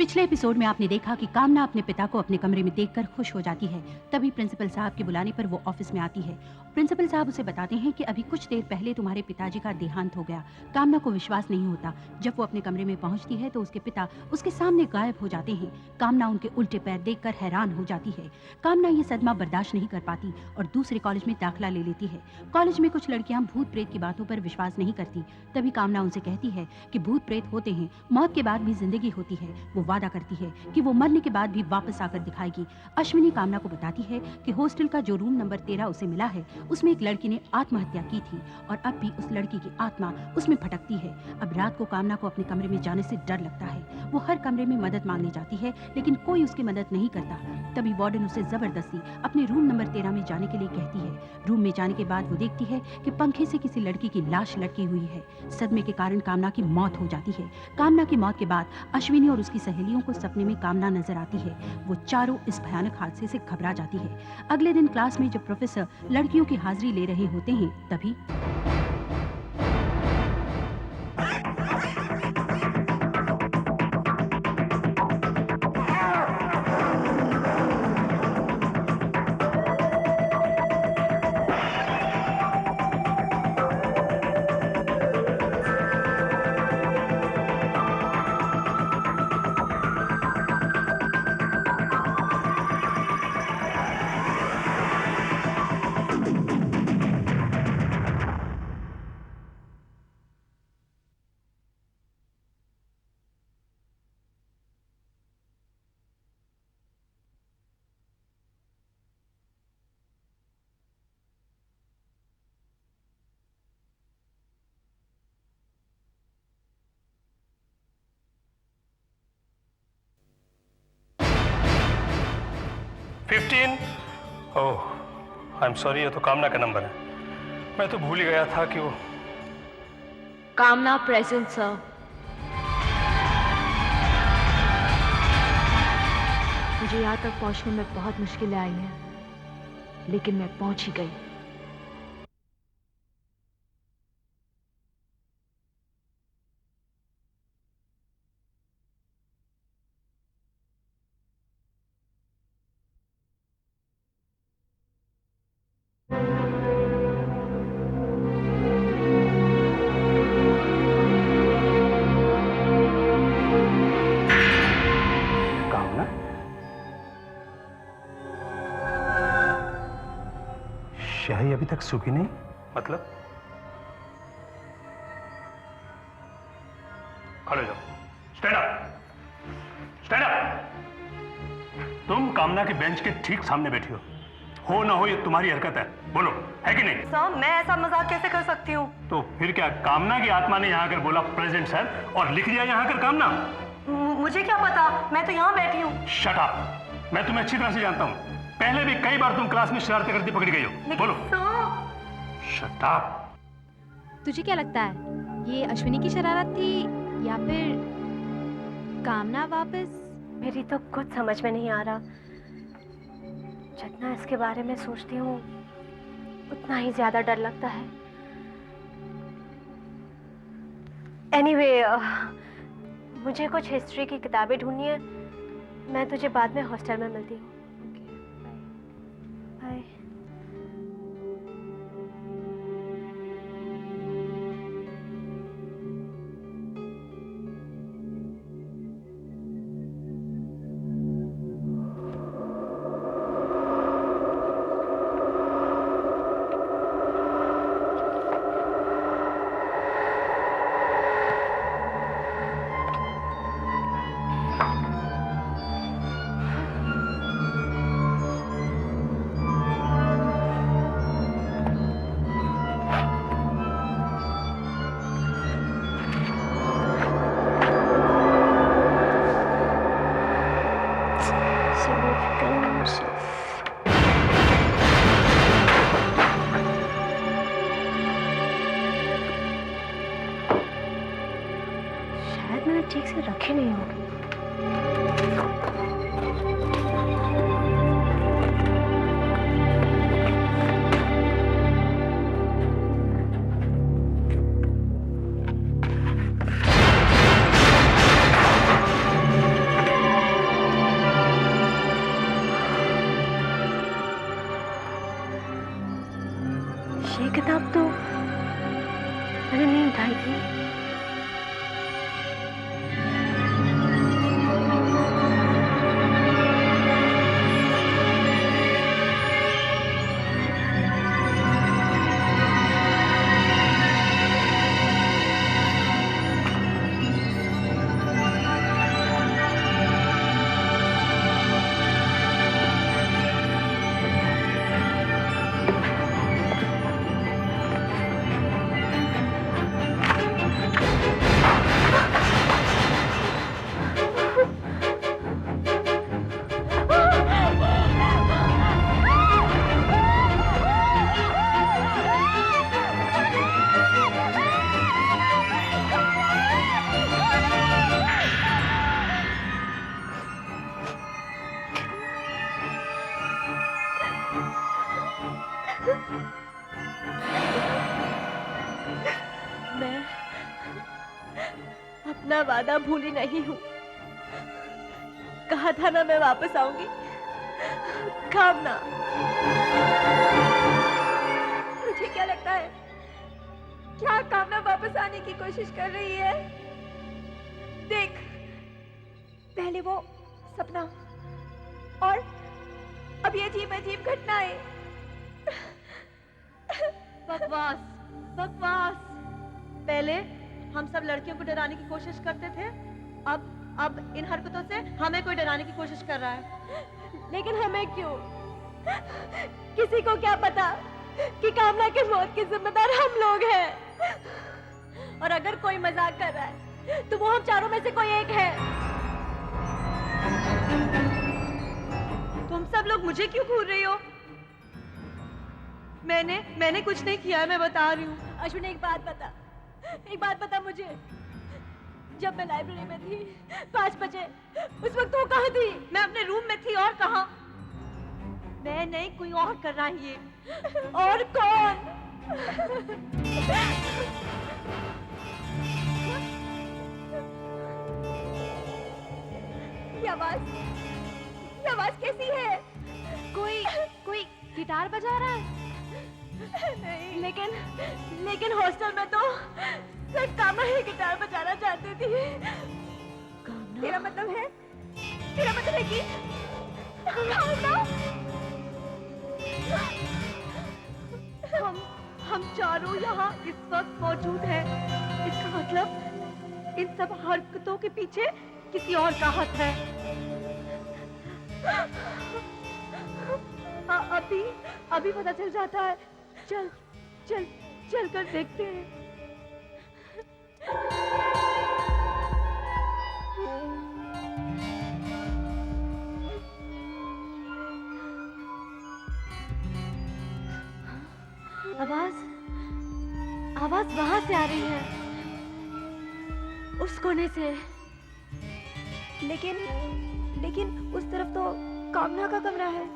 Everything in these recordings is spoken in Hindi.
पिछले एपिसोड में आपने देखा कि कामना अपने पिता को अपने कमरे में देखकर खुश हो जाती है। तभी प्रिंसिपल साहब के बुलाने पर वो ऑफिस में आती है। प्रिंसिपल साहब उसे बताते हैं कि अभी कुछ देर पहले तुम्हारे पिताजी का देहांत हो गया। कामना को विश्वास नहीं होता। जब वो अपने कमरे में पहुंचती है तो उसके पिता उसके सामने गायब हो जाते हैं। कामना उनके उल्टे पैर देखकर हैरान हो जाती है। कामना ये सदमा बर्दाश्त नहीं कर पाती और दूसरे कॉलेज में दाखिला ले लेती है। कॉलेज में कुछ लड़कियां भूत प्रेत की बातों पर विश्वास नहीं करती। तभी कामना उनसे कहती है कि भूत प्रेत होते हैं, मौत के बाद भी जिंदगी होती है। वो वादा करती है कि वो मरने के बाद भी वापस आकर दिखाएगी। अश्विनी कामना को बताती है कि हॉस्टल का जो रूम नंबर 13 उसे मिला है उसमें एक लड़की ने आत्महत्या की थी और अब भी उस लड़की की आत्मा उसमें भटकती है। अब रात को कामना को अपने कमरे में जाने से डर लगता है। वो हर कमरे में मदद मांगने जाती है लेकिन कोई उसकी मदद नहीं करता। तभी वार्डन उसे जबरदस्ती अपने रूम नंबर 13 में जाने के लिए कहती है। रूम में जाने के बाद वो देखती है कि पंखे से किसी लड़की की लाश लटकी हुई है। सदमे के कारण कामना की मौत हो जाती है। कामना की मौत के बाद अश्विनी और उसकी सहेलियों को सपने में कामना नजर आती है। वो चारों इस भयानक हादसे से घबरा जाती है। अगले दिन क्लास में जब प्रोफेसर लड़कियों की हाजिरी ले रहे होते हैं तभी ओह, आई एम सॉरी, ये तो कामना का नंबर है। मैं तो भूल ही गया था कि वो कामना प्रेजेंट सर। मुझे यहाँ तक पहुँचने में बहुत मुश्किलें आई हैं, लेकिन मैं पहुँच ही गई। शाही अभी तक सूखी नहीं? मतलब? खड़े हो जाओ। Stand up, stand up. तुम कामना के बेंच के ठीक सामने बैठी हो ना हो ये तुम्हारी हरकत है। बोलो, है कि नहीं? सर, मैं ऐसा मजाक कैसे कर सकती हूँ? तो फिर क्या कामना की आत्मा ने यहाँ आकर बोला प्रेजेंट सर और लिख दिया यहाँ आकर कामना? मुझे क्या पता, मैं तो यहाँ बैठी हूँ। Shut up. मैं तुम्हें अच्छी तरह से जानता हूँ। पहले भी कई बार तुम क्लास में शरारतें करती पकड़ी गई हो। बोलो। Shut up. तुझे क्या लगता है ये अश्विनी की शरारत थी या फिर कामना वापस? मेरी तो कुछ समझ में नहीं आ रहा। जितना इसके बारे में सोचती हूँ उतना ही ज्यादा डर लगता है। एनीवे, मुझे कुछ हिस्ट्री की किताबें ढूंढनी है। मैं तुझे बाद में हॉस्टल में मिलती हूँ। बाय। ठीक से रखे नहीं होंगे। आई थी? मैं अपना वादा भूली नहीं हूँ। कहा था ना मैं वापस आऊंगी। कामना, मुझे क्या लगता है, क्या कामना वापस आने की कोशिश कर रही है? देख, पहले वो सपना और अब ये अजीब अजीब घटनाएं। बकवास बकवास। पहले हम सब लड़कियों को डराने की कोशिश करते थे, अब इन हरकतों से हमें कोई डराने की कोशिश कर रहा है। लेकिन हमें क्यों? किसी को क्या पता कि कामना की मौत के जिम्मेदार हम लोग हैं। और अगर कोई मजाक कर रहा है तो वो हम चारों में से कोई एक है। तुम सब लोग मुझे क्यों घूर रही हो? मैंने कुछ नहीं किया है, मैं बता रही हूँ। अश्विनी, एक बात बता मुझे। जब मैं लाइब्रेरी में थी 5 बजे, उस वक्त वो कहाँ थी? मैं अपने रूम में थी, और कहाँ? मैं नहीं, कोई और कर रहा है ये। और कौन? ये आवाज कैसी है? कोई गिटार बजा रहा है? नहीं, लेकिन हॉस्टल में तो सिर्फ कामना ही गिटार बजाना चाहती थी। कामना? तेरा मतलब है कि कामना? हम चारों यहाँ इस वक्त मौजूद हैं। इसका मतलब इन सब हरकतों के पीछे किसी और का हाथ है। अभी पता चल जाता है। चल कर देखते हैं। आवाज वहां से आ रही है, उस कोने से। लेकिन उस तरफ तो कामना का कमरा है।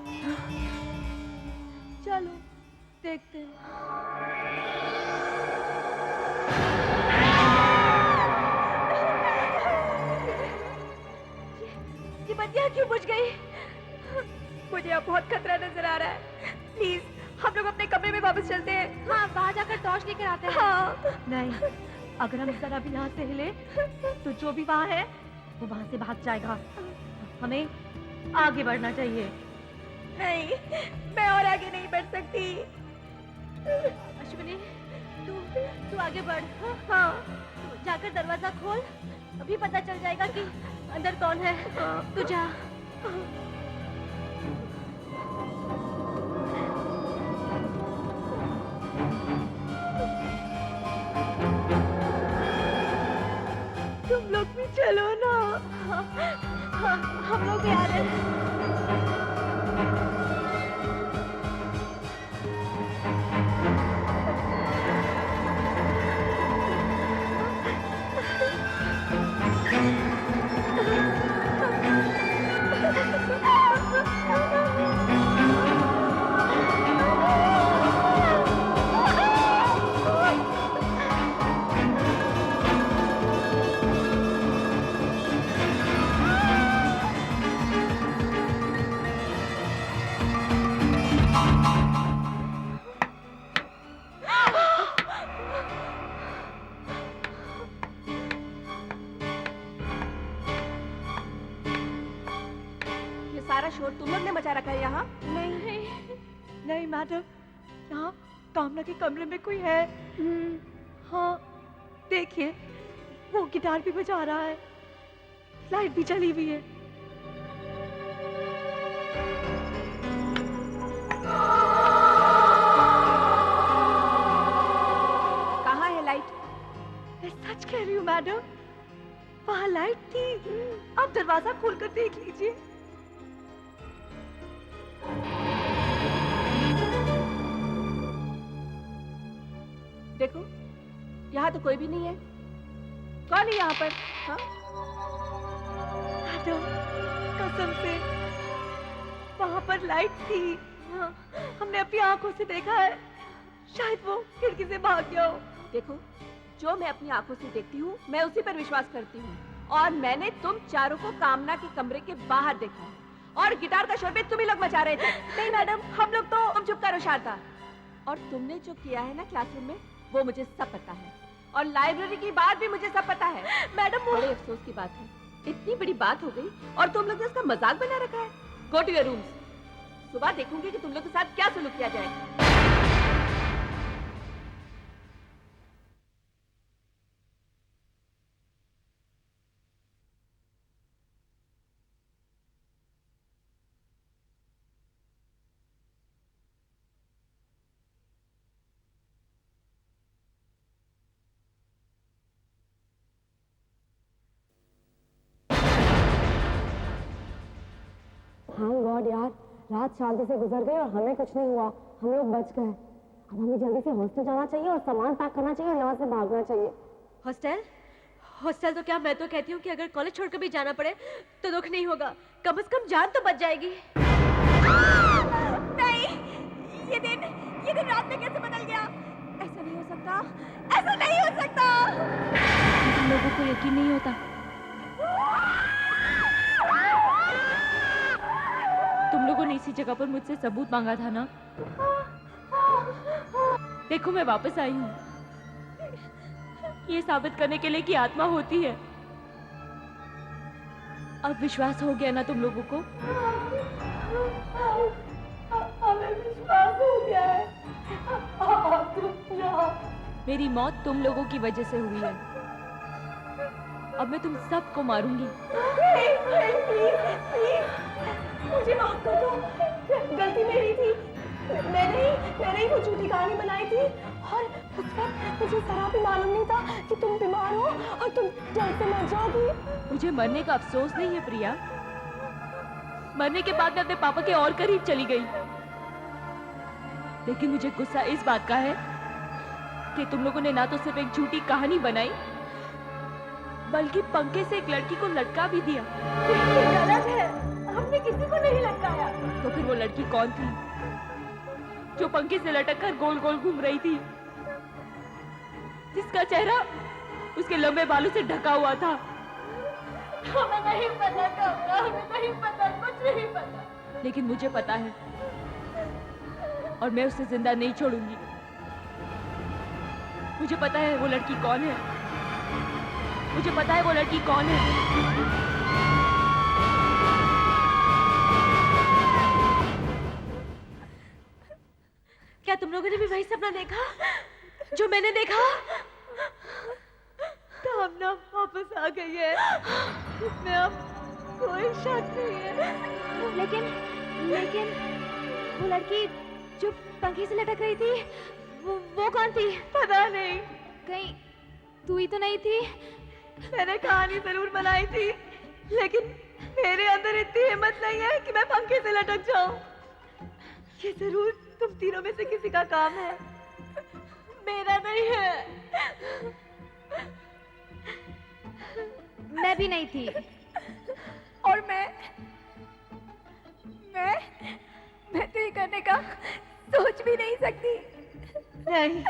चलो देखते हैं। ये बत्तियां क्यों बुझ गई? मुझे अब बहुत खतरा नजर आ रहा है। प्लीज, हम लोग अपने कमरे में वापस चलते हैं। हाँ, बाहर जाकर टॉर्च लेकर आते हैं। हाँ। नहीं, अगर हम जरा भी यहाँ से हिले तो जो भी वहाँ है वो वहाँ से भाग जाएगा। हमें आगे बढ़ना चाहिए। नहीं, मैं और आगे नहीं बढ़ सकती। अश्विनी, तू आगे बढ़। हाँ, तू जाकर दरवाजा खोल, अभी पता चल जाएगा कि अंदर कौन है। तू जा। तुम लोग भी चलो ना। हम लोग भी आ रहे हैं। सारा शोर तुम लोग ने मचा रखा है यहाँ? नहीं नहीं मैडम, यहाँ कामना के कमरे में कोई है। हाँ देखिए, वो गिटार भी बजा रहा है, लाइट भी चली हुई है। कहाँ है लाइट? मैं सच कह रही हूँ मैडम, वहाँ लाइट थी। आप दरवाजा खोलकर देख लीजिए। देखो, यहाँ तो कोई भी नहीं है। कौन है यहाँ पर? हाँ? मैडम कसम से वहाँ पर लाइट थी। हाँ, हमने अपनी आंखों से देखा है। शायद वो खिड़की से भाग गया हो। देखो, जो मैं अपनी आंखों से देखती हूँ मैं उसी पर विश्वास करती हूँ। और मैंने तुम चारों को कामना के कमरे के बाहर देखा है और गिटार का शोर भी तुम ही लोग मचा रहे थे। नहीं मैडम, हम लोग तो। तुम चुप करो शारदा। और तुमने जो किया है ना क्लासरूम में, वो मुझे सब पता है। और लाइब्रेरी की बात भी मुझे सब पता है। मैडम वो बड़े अफसोस की बात है, इतनी बड़ी बात हो गई और तुम लोग ने उसका मजाक बना रखा है। Go to your rooms. सुबह देखूंगी कि तुम लोग के साथ क्या सुलूक किया जाएगा। हाँ गॉड यार, रात शांति से गुजर गई और हमें कुछ नहीं हुआ। हम लोग बच गए। अब हमें जल्दी से हॉस्टल जाना चाहिए और सामान पैक करना चाहिए और यहाँ से भागना चाहिए। हॉस्टल? हॉस्टल तो क्या, मैं तो कहती हूँ कि अगर कॉलेज छोड़कर भी जाना पड़े तो दुख नहीं होगा, कम से कम जान तो बच जाएगी। नहीं, ये दिन रात में कैसे बदल गया? ऐसा नहीं हो सकता, ऐसा नहीं हो सकता। तुम लोगों को यकीन नहीं होता? तुम लोगों ने इसी जगह पर मुझसे सबूत मांगा था ना? देखो मैं वापस आई हूँ, ये साबित करने के लिए कि आत्मा होती है। अब विश्वास हो गया ना तुम लोगों को? हमें विश्वास हो गया है। मेरी मौत तुम लोगों की वजह से हुई है। अब मैं तुम सबको मारूंगी। मुझे माफ कर दो, गलती मेरी थी। मैंने ही वो झूठी कहानी बनाई थी और उस वक्त मुझे जरा भी मालूम नहीं था कि तुम बीमार हो और तुम जल्द से मर जाओगी। मुझे मरने का अफसोस नहीं है प्रिया। मरने के बाद मैं अपने पापा के और करीब चली गई, लेकिन मुझे गुस्सा इस बात का है कि तुम लोगों ने ना तो सिर्फ एक झूठी कहानी बनाई, बल्कि पंखे से एक लड़की को लटका भी दिया। ये गलत है, हमने किसी को नहीं लटकाया। तो फिर वो लड़की कौन थी जो पंखे से लटक कर गोल गोल घूम रही थी, जिसका चेहरा उसके लंबे बालों से ढका हुआ था? हमें नहीं पता कमला, हमें नहीं पता, कुछ नहीं पता। लेकिन मुझे पता है और मैं उसे जिंदा नहीं छोड़ूंगी। मुझे पता है वो लड़की कौन है। मुझे पता है वो लड़की कौन है। क्या तुम लोगों ने भी वही सपना देखा जो मैंने देखा? कामना वापस आ गई है, इसमें अब कोई शक नहीं है। लेकिन वो लड़की जो पंखे से लटक रही थी, वो कौन थी? पता नहीं, कहीं तू ही तो नहीं थी? मैंने कहानी जरूर बनाई थी, लेकिन मेरे अंदर इतनी हिम्मत नहीं है कि मैं पंखे से लटक जाऊं। ये जरूर तुम तीनों में से किसी का काम है, मेरा नहीं है। मैं भी नहीं थी। और मैं तो ये करने का सोच भी नहीं सकती। नहीं,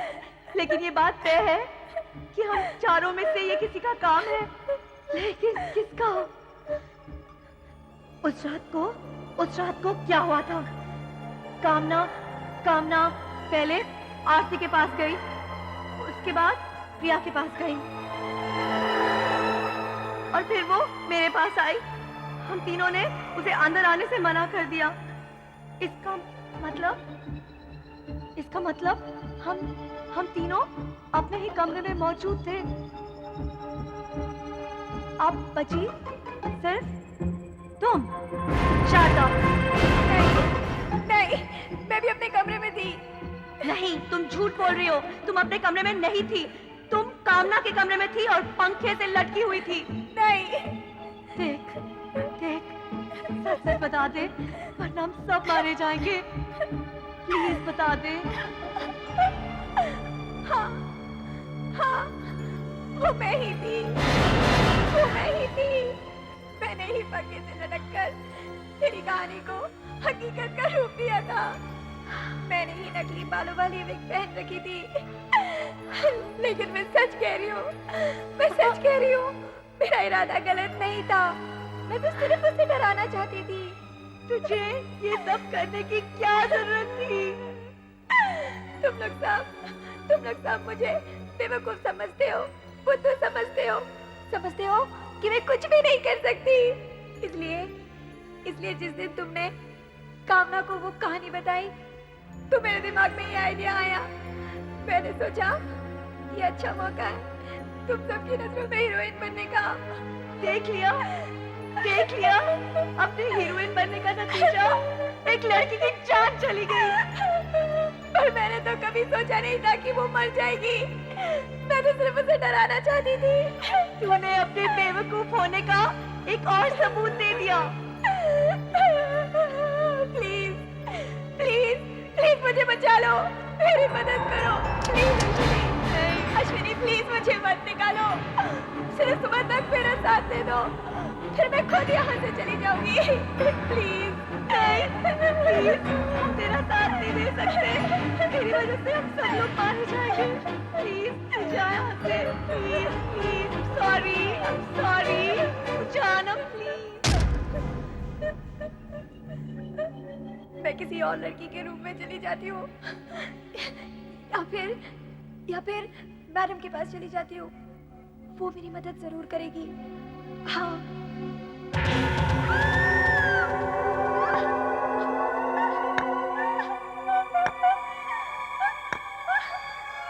लेकिन ये बात तय है कि हम चारों में से ये किसी का काम है, लेकिन किसका? उस रात को क्या हुआ था? कामना पहले आरती के पास गई, उसके बाद प्रिया के पास गई और फिर वो मेरे पास आई। हम तीनों ने उसे अंदर आने से मना कर दिया। इसका मतलब हम तीनों अपने ही कमरे में मौजूद थे। अब बची सिर्फ तुम, शारदा। नहीं, मैं भी अपने कमरे में थी। नहीं, तुम झूठ बोल रही हो। तुम अपने कमरे में नहीं थी। तुम कामना के कमरे में थी और पंखे से लटकी हुई थी। नहीं। देख, सच सच बता दे, वरना हम सब मारे जाएंगे। प्लीज बता दे। हाँ, वो मैं ही थी। मैंने ही पंखे से लटककर तेरी कहानी को हकीकत का रूप दिया था। मैंने ही नकली बालों वाली विग पहन रखी थी। लेकिन मैं सच कह रही हूँ, मेरा इरादा गलत नहीं था। मैं तो सिर्फ उसे डराना चाहती थी। तुझे ये सब करने की क्या जरूरत थी? तुम लोग सब मुझे बेवकूफ समझते हो, बुद्धू समझते हो कि मैं कुछ भी नहीं कर सकती। इसलिए जिस दिन तुमने कामना को वो कहानी बताई तो मेरे दिमाग में ये आइडिया आया। मैंने सोचा ये अच्छा मौका है तुम सबकी नजरों में हीरोइन बनने का। देख लिया, अपने हीरोइन बनने का नतीजा, एक लड़की की जान चली गई। पर मैंने तो कभी सोचा नहीं था कि वो मर जाएगी। मैं तो सिर्फ उसे डराना चाहती थी। तूने अपने बेवकूफ होने का एक और सबूत दे दिया। प्लीज मुझे बचा लो, मेरी मदद करो। प्लीज अश्विनी, प्लीज मुझे मत निकालो। सिर्फ सुबह तक मेरा साथ दे दो, फिर मैं खुद यहाँ से चली जाऊंगी। प्लीज हम तेरा साथ नहीं दे सकते। तेरी वजह से हम सब लोग मारे जाएंगे। प्लीज जा यहाँ से। प्लीज सॉरी जाना प्लीज। मैं किसी और लड़की के रूम में चली जाती हूँ, या फिर मैडम के पास चली जाती हूँ। वो मेरी मदद जरूर करेगी। हाँ।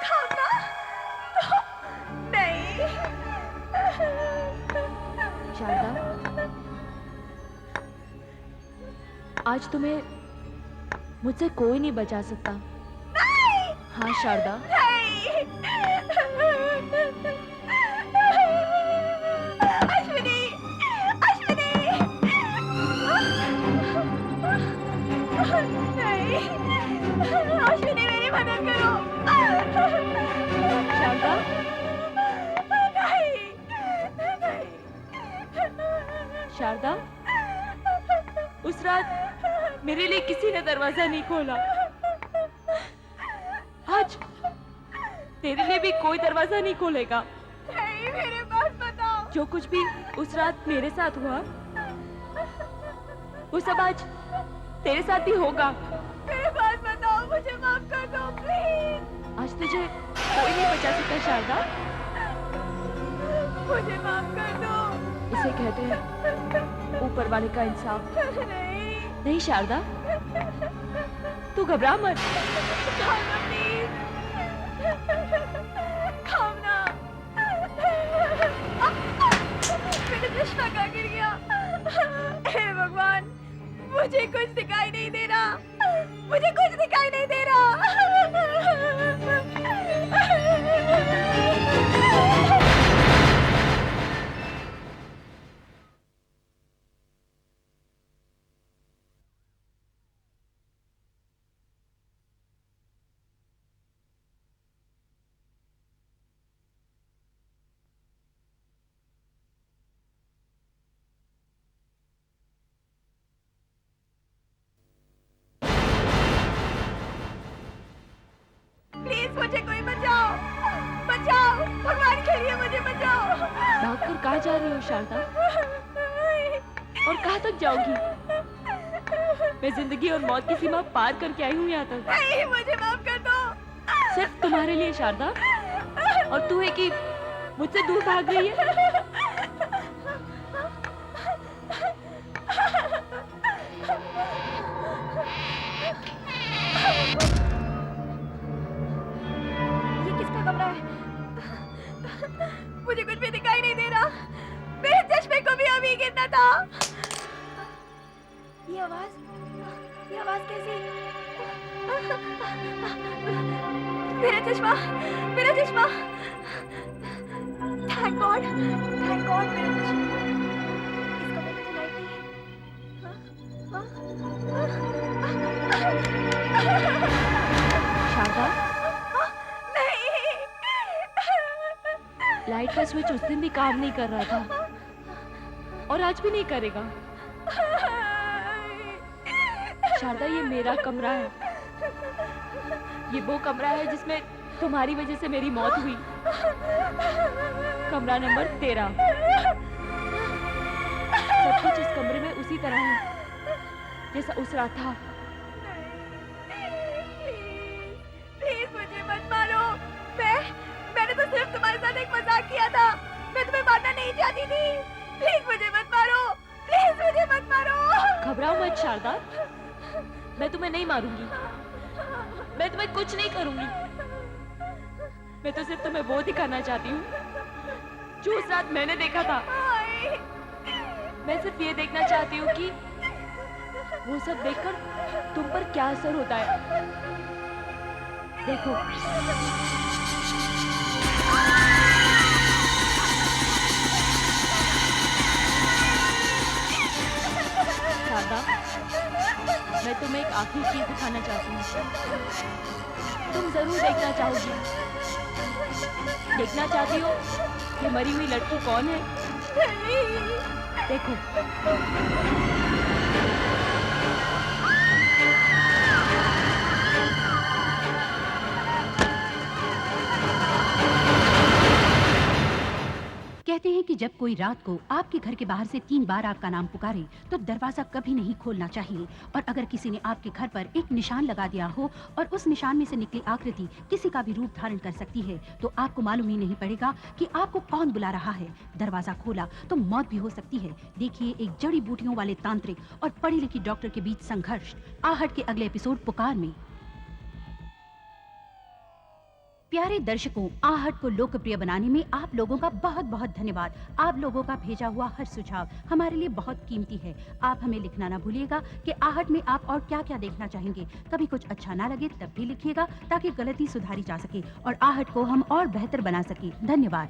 खाना तो नहीं। शारदा, आज तुम्हें मुझसे कोई नहीं बचा सकता। नहीं। हाँ शारदा, अश्विनी मेरी मदद करो। शारदा, शारदा, उस रात मेरे लिए किसी ने दरवाजा नहीं खोला। आज तेरे लिए भी कोई दरवाजा नहीं खोलेगा। नहीं, मेरे पास बताओ। जो कुछ भी उस रात मेरे साथ हुआ, वो सब आज तेरे साथ भी होगा। मेरे पास बताओ, मुझे माफ कर दो प्लीज। आज तुझे कोई नहीं बचा सकता शारदा। मुझे माफ कर दो। इसे कहते हैं ऊपर वाले का इंसाफ। नहीं शारदा, तू घबरा मत। खाना प्लीज, खाना। मेरा चश्मा कहाँ गिर गया? हे भगवान, मुझे कुछ दिखाई नहीं दे रहा। मुझे कोई बचाओ, भगवान के लिए मुझे बचाओ। भागकर कहाँ जा रही हो शारदा? और कहाँ तक जाओगी? मैं जिंदगी और मौत की सीमा पार करके आई हूँ यहाँ तक। नहीं, मुझे माफ कर दो। सिर्फ तुम्हारे लिए शारदा। और तू है कि मुझसे दूर भाग रही है। भी गिरना था। ये आवाज कैसी? मेरा चश्मा, मेरा चश्मा। थैंक गॉड मेरा चश्मा। इस कमरे में तो लाइट नहीं है। शारदा, नहीं। लाइट का स्विच उस दिन भी काम नहीं कर रहा था और आज भी नहीं करेगा। शारदा, ये मेरा कमरा है। ये वो कमरा है जिसमें तुम्हारी वजह से मेरी मौत हुई। कमरा नंबर 13। सब कुछ इस कमरे में उसी तरह है जैसा उस रात था। प्लीज मुझे मत मारो। मैंने तो सिर्फ तुम्हारे साथ एक मजाक किया था। मैं तुम्हें मारना नहीं चाहती थी। प्लीज मुझे मत मारो, प्लीज मुझे मत मारो। घबराओ मत शारदा, मैं तुम्हें नहीं मारूंगी। मैं तुम्हें कुछ नहीं करूंगी। मैं तो सिर्फ तुम्हें वो दिखाना चाहती हूँ जो उस रात मैंने देखा था। मैं सिर्फ ये देखना चाहती हूँ कि वो सब देखकर तुम पर क्या असर होता है। देखो, शारदा, मैं तुम्हें एक आखिरी चीज दिखाना चाहती हूँ। तुम जरूर देखना चाहोगी। देखना चाहती हो कि मरी हुई लड़की कौन है? देखो। कहते हैं कि जब कोई रात को आपके घर के बाहर से 3 बार आपका नाम पुकारे तो दरवाजा कभी नहीं खोलना चाहिए। और अगर किसी ने आपके घर पर एक निशान लगा दिया हो और उस निशान में से निकली आकृति किसी का भी रूप धारण कर सकती है तो आपको मालूम ही नहीं पड़ेगा कि आपको कौन बुला रहा है। दरवाजा खोला तो मौत भी हो सकती है। देखिए एक जड़ी बूटियों वाले तांत्रिक और पढ़ी लिखी डॉक्टर के बीच संघर्ष, आहट के अगले एपिसोड पुकार में। प्यारे दर्शकों, आहट को लोकप्रिय बनाने में आप लोगों का बहुत बहुत धन्यवाद। आप लोगों का भेजा हुआ हर सुझाव हमारे लिए बहुत कीमती है। आप हमें लिखना ना भूलिएगा कि आहट में आप और क्या क्या देखना चाहेंगे। कभी कुछ अच्छा ना लगे तब भी लिखिएगा ताकि गलती सुधारी जा सके और आहट को हम और बेहतर बना सके। धन्यवाद।